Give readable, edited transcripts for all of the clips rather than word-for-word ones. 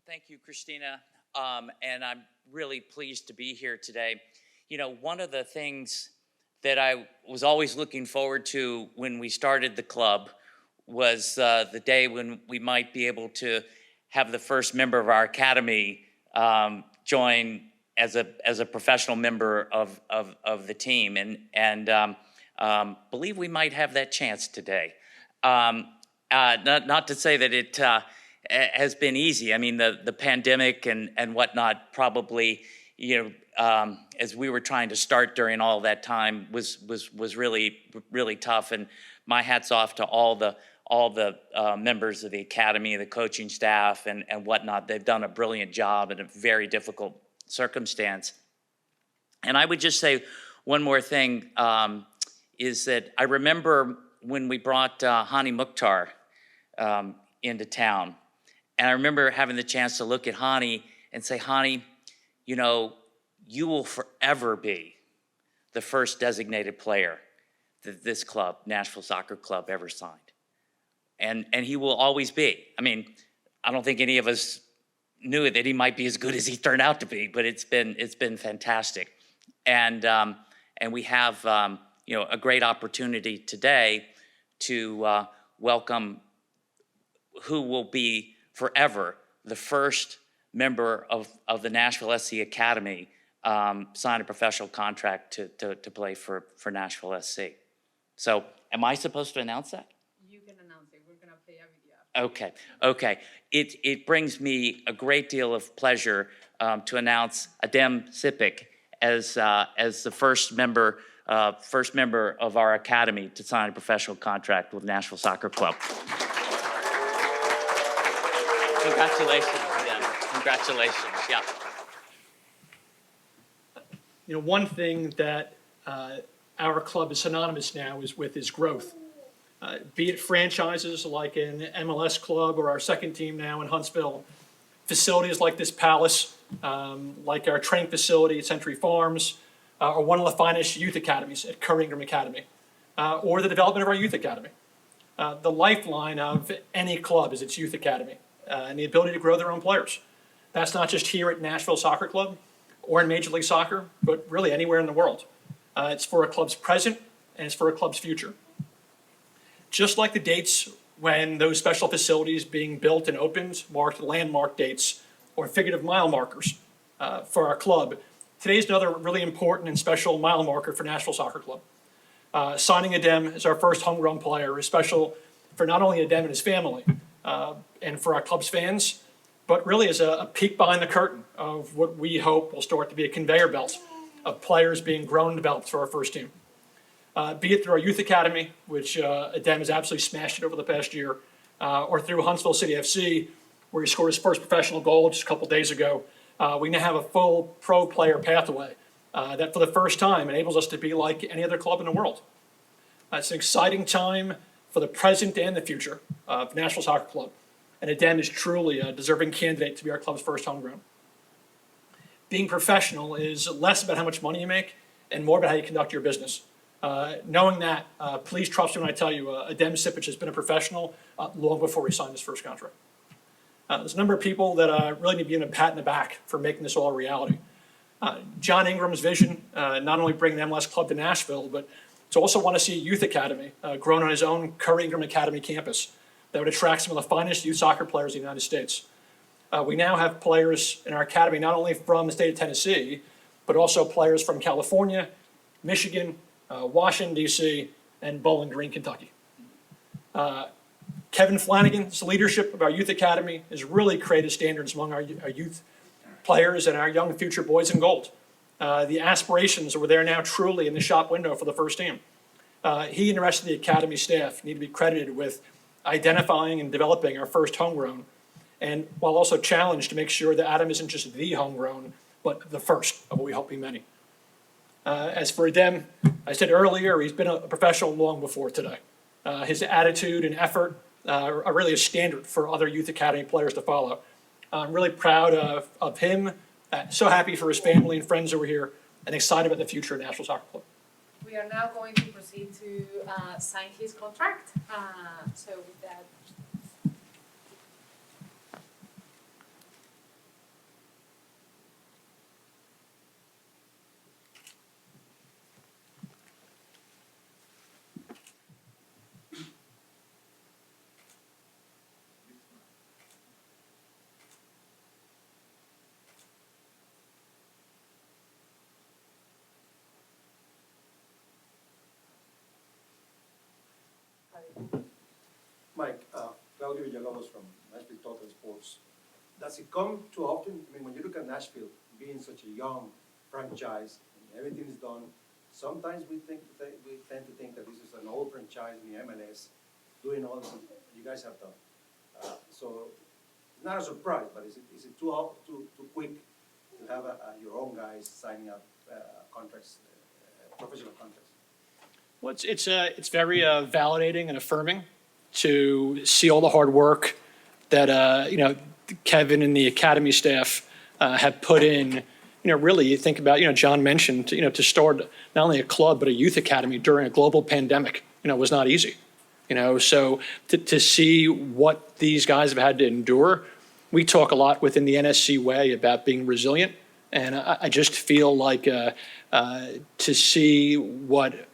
Thank you, Christina. And I'm really pleased to be here today. You know, one of the things that I was always looking forward to when we started the club was the day when we might be able to have the first member of our academy join as a professional member of the team, and believe we might have that chance today. Not to say that it has been easy. I mean, the pandemic and whatnot probably, you know, as we were trying to start during all that time was really tough. And my hat's off to all the members of the academy, the coaching staff, and whatnot. They've done a brilliant job in a very difficult circumstance. And I would just say one more thing, is that I remember when we brought Hani Mukhtar into town. And I remember having the chance to look at Hani and say, Hani, you know, you will forever be the first designated player that this club, Nashville Soccer Club, ever signed. And he will always be. I mean, I don't think any of us knew that he might be as good as he turned out to be, but it's been fantastic. And we have you know, a great opportunity today to welcome who will be forever the first member of the Nashville SC Academy sign a professional contract to play for Nashville SC. So am I supposed to announce that? You can announce it. We're going to play everything after. Okay. It brings me a great deal of pleasure to announce Adem Sipić as the first member of our academy to sign a professional contract with Nashville Soccer Club. Congratulations, Adem. Congratulations. Yeah. You know, one thing that our club is synonymous now is growth. Be it franchises like an MLS club or our second team now in Huntsville, facilities like this Palace, like our training facility at Century Farms, or one of the finest youth academies at Homegrown Academy, or the development of our youth academy. The lifeline of any club is its youth academy and the ability to grow their own players. That's not just here at Nashville Soccer Club or in Major League Soccer, but really anywhere in the world. It's for a club's present and it's for a club's future. Just like the dates when those special facilities being built and opened marked landmark dates or figurative mile markers for our club, today's another really important and special mile marker for Nashville Soccer Club. Signing Adem as our first homegrown player is special for not only Adem and his family and for our club's fans, but really as a peek behind the curtain of what we hope will start to be a conveyor belt of players being grown and developed for our first team. Be it through our youth academy, which Adem has absolutely smashed it over the past year, or through Huntsville City FC, where he scored his first professional goal just a couple days ago. We now have a full pro player pathway that for the first time enables us to be like any other club in the world. It's an exciting time for the present and the future of Nashville Soccer Club, and Adem is truly a deserving candidate to be our club's first homegrown. Being professional is less about how much money you make and more about how you conduct your business. Knowing that, please trust me when I tell you, Adem Sipić has been a professional long before he signed his first contract. There's a number of people that really need to be given a pat in the back for making this all a reality. John Ingram's vision, not only bring the MLS club to Nashville, but to also want to see a youth academy grown on his own Homegrown Academy campus that would attract some of the finest youth soccer players in the United States. We now have players in our academy not only from the state of Tennessee, but also players from California, Michigan, Washington, D.C., and Bowling Green, Kentucky. Kevin Flanagan's leadership of our youth academy has really created standards among our youth players and our young future boys in gold. The aspirations were there now truly in the shop window for the first team. He and the rest of the academy staff need to be credited with identifying and developing our first homegrown, and while also challenged to make sure that Adem isn't just the homegrown, but the first of what we hope be many. As for Adem, I said earlier, he's been a professional long before today. His attitude and effort are really a standard for other youth academy players to follow. I'm really proud of him, so happy for his family and friends over here, and excited about the future of Nashville Soccer Club. We are now going to proceed to sign his contract. So with that. Carlos from Nashville Total Sports. Does it come too often? I mean, when you look at Nashville being such a young franchise, and everything is done, sometimes we tend to think that this is an old franchise in the MLS doing all that you guys have done. So not a surprise, but is it too quick to have your own guys signing up contracts, professional contracts? Well, it's very validating and affirming to see all the hard work that Kevin and the academy staff have put in. Really, you think about, John mentioned, to start not only a club but a youth academy during a global pandemic, was not easy. So to see what these guys have had to endure, we talk a lot within the NSC way about being resilient, and I just feel like to see what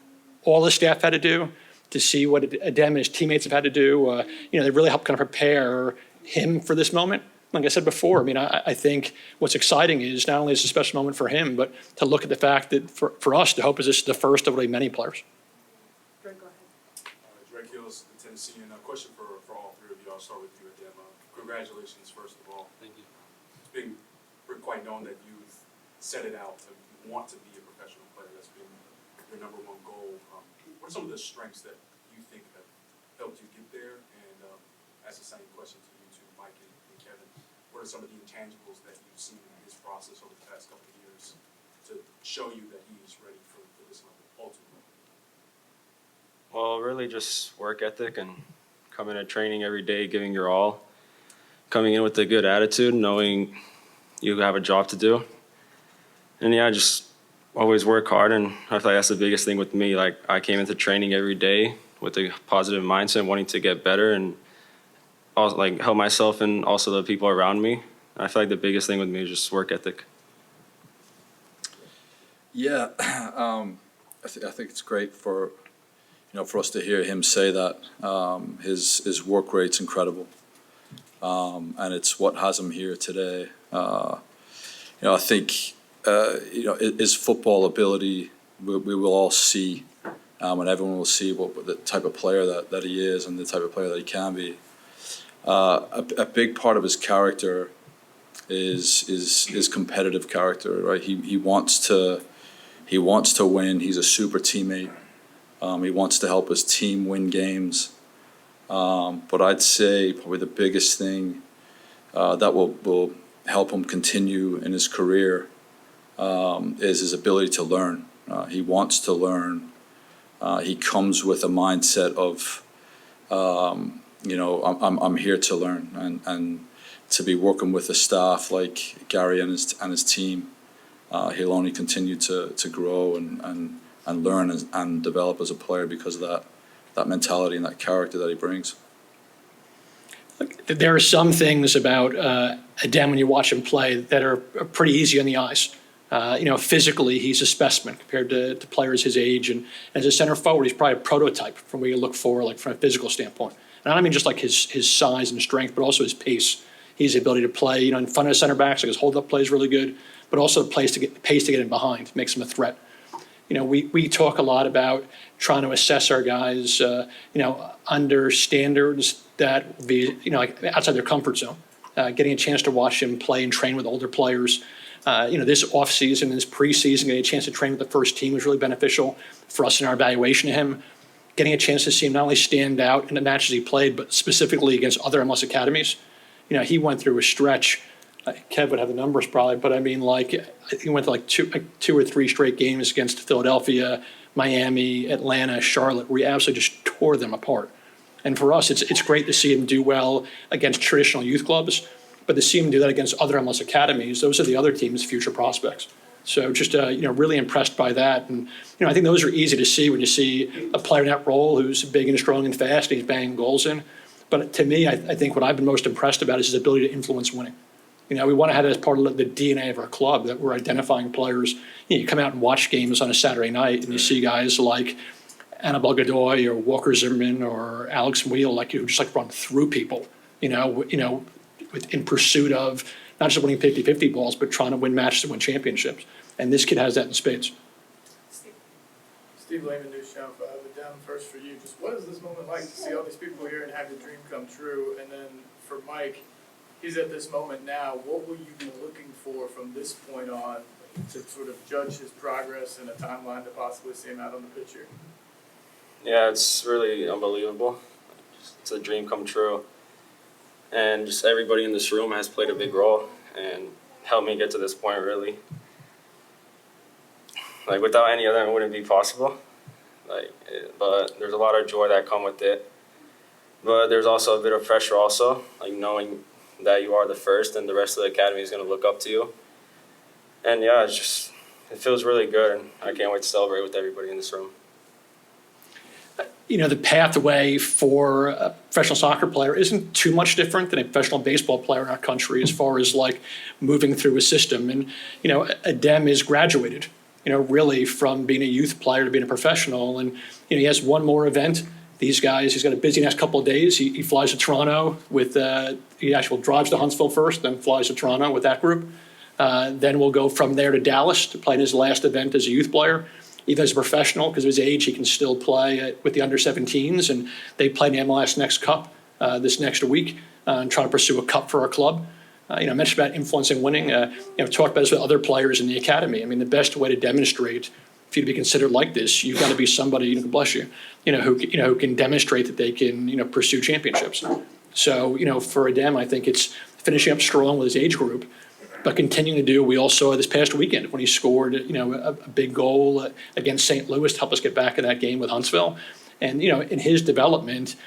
all the staff had to do, to see what Adem and his teammates have had to do, they really helped kind of prepare him for this moment. Like I said before, I think what's exciting is not only is it a special moment for him, but to look at the fact that for us, to hope is this is the first of really many players. Drake, go ahead. Drake Hills, the Tennessean. A question for all three of you. I'll start with you, Adem. Congratulations, first of all. Thank you. It's been quite known that you've set it out to want to be a professional player. That's been your number one goal. What are some of the strengths that you think have helped you get there? And as the same question to you two, Mike and Kevin, what are some of the intangibles that you've seen in his process over the past couple of years to show you that he's ready for this level ultimately? Well, really just work ethic and coming to training every day, giving your all, coming in with a good attitude, knowing you have a job to do. And yeah, just always work hard, and I feel like that's the biggest thing with me. Like, I came into training every day with a positive mindset, wanting to get better and also like help myself and also the people around me. I feel like the biggest thing with me is just work ethic. Yeah, I think it's great for for us to hear him say that. His work rate's incredible, and it's what has him here today. I think his football ability we will all see, and everyone will see what the type of player that he is and the type of player that he can be. A big part of his character is competitive character, right? He wants to win. He's a super teammate. He wants to help his team win games. But I'd say probably the biggest thing that will help him continue in his career is his ability to learn. He wants to learn. He comes with a mindset of, I'm here to learn, and to be working with a staff like Gary and his team, he'll only continue to grow and learn and develop as a player because of that mentality and that character that he brings. There are some things about Adem when you watch him play that are pretty easy on the eyes. Physically, he's a specimen compared to players his age, and as a center forward, he's probably a prototype from what you look for, like from a physical standpoint. And I don't mean just like his size and strength, but also his pace. His ability to play, in front of center backs, like his hold-up play is really good, but also the pace to get in behind makes him a threat. We talk a lot about trying to assess our guys, under standards that be, like outside their comfort zone. Getting a chance to watch him play and train with older players. This offseason, this preseason, getting a chance to train with the first team was really beneficial for us in our evaluation of him. Getting a chance to see him not only stand out in the matches he played, but specifically against other MLS academies. He went through a stretch. Kev would have the numbers probably, but he went to two or three straight games against Philadelphia, Miami, Atlanta, Charlotte, where he absolutely just tore them apart. And for us, it's great to see him do well against traditional youth clubs, but to see him do that against other MLS academies, those are the other team's future prospects. So just really impressed by that, and I think those are easy to see when you see a player in that role who's big and strong and fast, and he's banging goals in. But to me, I think what I've been most impressed about is his ability to influence winning. We want to have it as part of the DNA of our club that we're identifying players. You come out and watch games on a Saturday night, and you see guys like Annabelle Godoy or Walker Zimmerman or Alex Wheel, who just run through people. In pursuit of not just winning 50-50 balls, but trying to win matches and win championships. And this kid has that in spades. Steve. Steve Lehman, News Channel 5. Adem, first for you, just what is this moment like to see all these people here and have your dream come true? And then for Mike, he's at this moment now. What will you be looking for from this point on to sort of judge his progress and a timeline to possibly see him out on the pitch here? Yeah, it's really unbelievable. It's a dream come true. And just everybody in this room has played a big role and helped me get to this point, really. Like, without any of them, it wouldn't be possible. But there's a lot of joy that come with it. But there's also a bit of pressure also, like knowing that you are the first and the rest of the academy is going to look up to you. And yeah, it feels really good, and I can't wait to celebrate with everybody in this room. You know, the pathway for a professional soccer player isn't too much different than a professional baseball player in our country as far as like moving through a system. And, you know, Adem is graduated, you know, really from being a youth player to being a professional. And, you know, he has one more event. These guys, he's got a busy next couple of days. He flies to Toronto with, he actually drives to Huntsville first, then flies to Toronto with that group. Then we'll go from there to Dallas to play in his last event as a youth player. Even as a professional, because of his age, he can still play with the under-17s, and they play in the MLS Next Cup this next week and try to pursue a cup for our club. You know, I mentioned about influence and winning. You know, talked about this with other players in the academy. I mean, the best way to demonstrate for you to be considered like this, you've got to be somebody, you know, bless you, who can demonstrate that they can, you know, pursue championships. So, you know, for Adem, I think it's finishing up strong with his age group, but continuing to do what we all saw this past weekend when he scored, you know, a big goal against St. Louis to help us get back in that game with Huntsville. And, you know, in his development,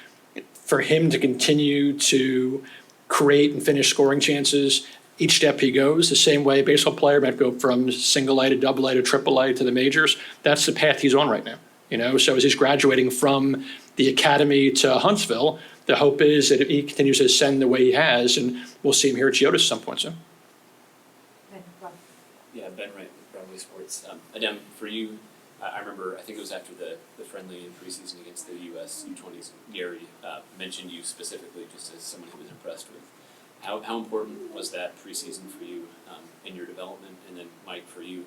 for him to continue to create and finish scoring chances each step he goes, the same way a baseball player might go from single A to double A to triple A to the majors, that's the path he's on right now. You know, so as he's graduating from the academy to Huntsville, the hope is that he continues to ascend the way he has, and we'll see him here at Chiodas at some point soon. Yeah, Ben Wright with Broadway Sports. Adem, for you, I remember, I think it was after the friendly in preseason against the U.S. U20s, Gary mentioned you specifically just as someone he was impressed with. How important was that preseason for you in your development? And then, Mike, for you,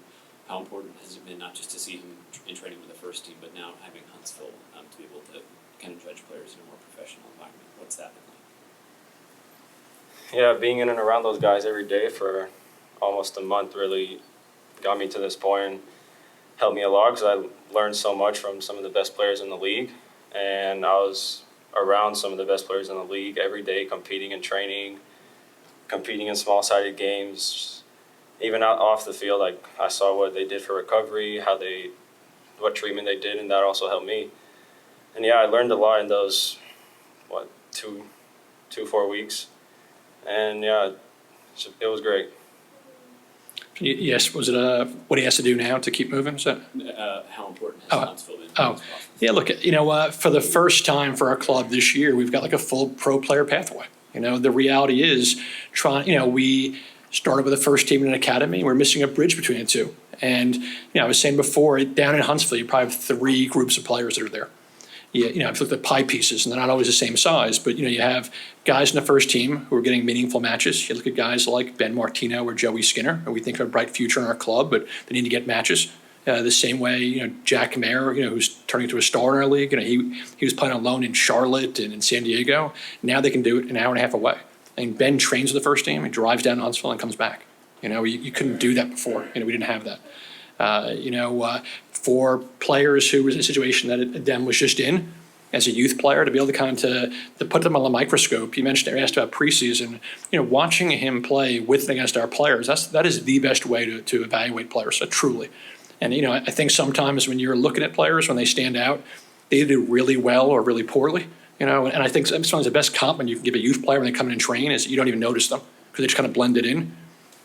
how important has it been not just to see him in training with the first team, but now having Huntsville to be able to kind of judge players in a more professional environment? What's that been like? Yeah, being in and around those guys every day for almost a month really got me to this point and helped me a lot because I learned so much from some of the best players in the league. And I was around some of the best players in the league every day, competing in training, competing in small-sided games. Even out off the field, like I saw what they did for recovery, what treatment they did, and that also helped me. And yeah, I learned a lot in those, 4 weeks. And yeah, it was great. Yes, was it what he has to do now to keep moving? Is that? How important has Huntsville been? Yeah, look, you know, for the first time for our club this year, we've got like a full pro player pathway. You know, the reality is we started with the first team in an academy. We're missing a bridge between the two. And, you know, I was saying before, down in Huntsville, you probably have 3 groups of players that are there. You know, I've looked at pie pieces, and they're not always the same size, but, you know, you have guys in the first team who are getting meaningful matches. You look at guys like Ben Martino or Joey Skinner, who we think have a bright future in our club, but they need to get matches. The same way, you know, Jack Kamara, you know, who's turning into a star in our league. You know, he was playing on loan in Charlotte and in San Diego. Now they can do it an hour and a half away. I mean, Ben trains with the first team. He drives down to Huntsville and comes back. You know, you couldn't do that before. You know, we didn't have that. For players who was in a situation that Adem was just in, as a youth player, to be able to kind of to put them on the microscope. You mentioned, asked about preseason. You know, watching him play with and against our players, that is the best way to evaluate players, truly. And, you know, I think sometimes when you're looking at players, when they stand out, they do really well or really poorly. You know, and I think sometimes the best compliment you can give a youth player when they come in and train is you don't even notice them because they just kind of blended in.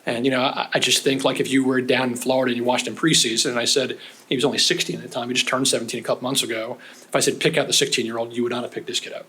And, you know, I just think, like, if you were down in Florida and you watched him preseason, and I said he was only 16 at the time, he just turned 17 a couple months ago. If I said pick out the 16-year-old, you would not have picked this kid out.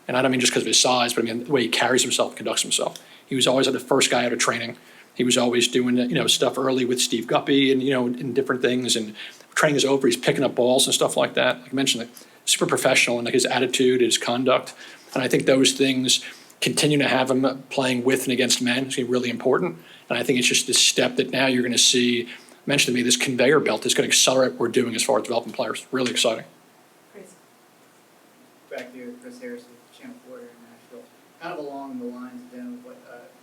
And I don't mean just because of his size, but I mean the way he carries himself, conducts himself. He was always the first guy out of training. He was always doing, you know, stuff early with Steve Guppy and, you know, and different things. And training is over, he's picking up balls and stuff like that. Like I mentioned, like, super professional in like his attitude, his conduct. And I think those things continue to have him playing with and against men is really important. And I think it's just this step that now you're going to see, mentioned to me, this conveyor belt is going to accelerate what we're doing as far as developing players. Really exciting. Chris. back there, Chris Harris with Channel 4 here in Nashville. Kind of along the lines then of what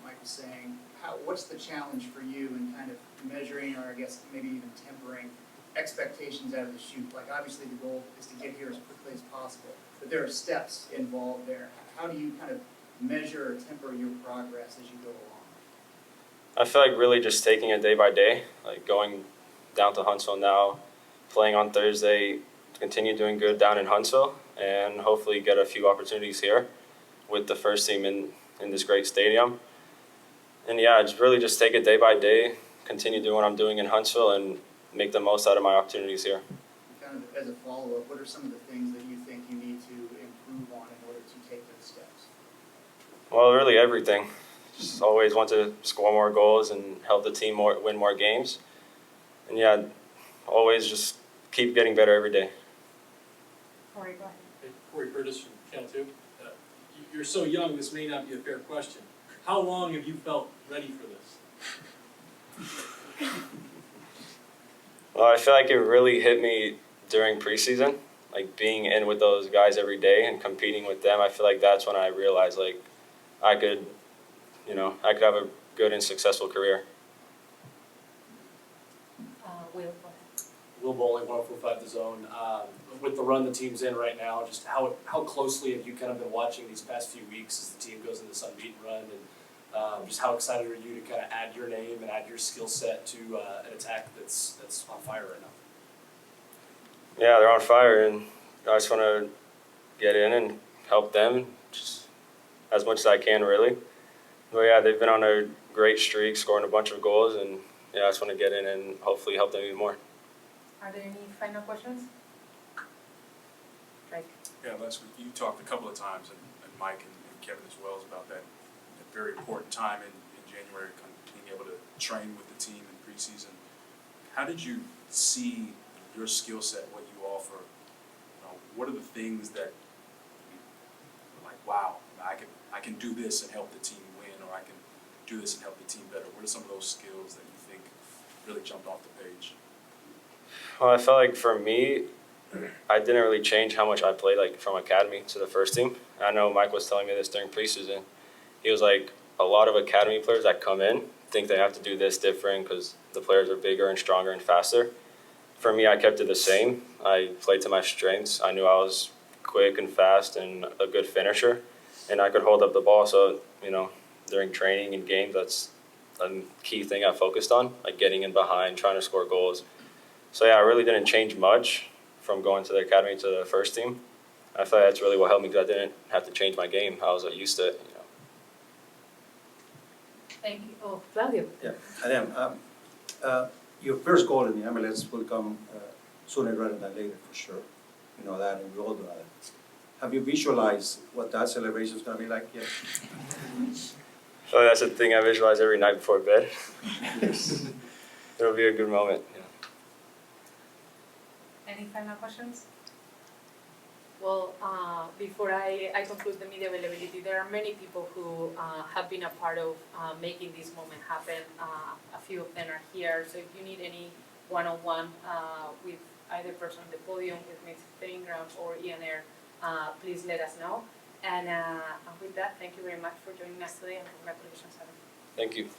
Mike was saying, what's the challenge for you in kind of measuring, or I guess maybe even tempering expectations out of the chute? Like obviously the goal is to get here as quickly as possible, but there are steps involved there. How do you kind of measure or temper your progress as you go along? I feel like really just taking it day by day, like going down to Huntsville now, playing on Thursday, continue doing good down in Huntsville, and hopefully get a few opportunities here with the first team in this great stadium. And yeah, just really just take it day by day, continue doing what I'm doing in Huntsville, and make the most out of my opportunities here. Kind of as a follow-up, what are some of the things that you think you need to improve on in order to take those steps? Well, really everything. Just always want to score more goals and help the team win more games. And yeah, always just keep getting better every day. Corey, go ahead. Hey, Corey Curtis from Channel 2. You're so young, this may not be a fair question. How long have you felt ready for this? Well, I feel like it really hit me during preseason, like being in with those guys every day and competing with them. I feel like that's when I realized like I could have a good and successful career. Will, go ahead. Will Bowling, 104.5 The Zone. With the run the team's in right now, just how closely have you kind of been watching these past few weeks as the team goes into this unbeaten run, and just how excited are you to kind of add your name and add your skill set to an attack that's on fire right now? Yeah, they're on fire, and I just want to get in and help them just as much as I can, really. But yeah, they've been on a great streak, scoring a bunch of goals, and yeah, I just want to get in and hopefully help them even more. Are there any final questions? Drake. Yeah, Les, you talked a couple of times, and Mike and Kevin as well, about that very important time in January, kind of being able to train with the team in preseason. How did you see your skill set, what you offer? What are the things that, like, wow, I can do this and help the team win, or I can do this and help the team better? What are some of those skills that you think really jumped off the page? Well, I felt like for me, I didn't really change how much I played, like from academy to the first team. I know Mike was telling me this during preseason. He was like, a lot of academy players that come in think they have to do this different because the players are bigger and stronger and faster. For me, I kept it the same. I played to my strengths. I knew I was quick and fast and a good finisher, and I could hold up the ball. So, during training and games, that's a key thing I focused on, like getting in behind, trying to score goals. So yeah, I really didn't change much from going to the academy to the first team. I feel like that's really what helped me because I didn't have to change my game. I was used to it. Thank you. Oh, Claudio. Yeah, Adem, your first goal in the MLS will come sooner rather than later, for sure. You know that, and we all know that. Have you visualized what that celebration is going to be like yet? So that's the thing I visualize every night before bed. It'll be a good moment. Any final questions? Well, before I conclude the media availability, there are many people who have been a part of making this moment happen. A few of them are here, so if you need any one-on-one with either person on the podium, with Ms. Homegrown or Ian Air, please let us know. And with that, thank you very much for joining us today, and congratulations, Adam. Thank you.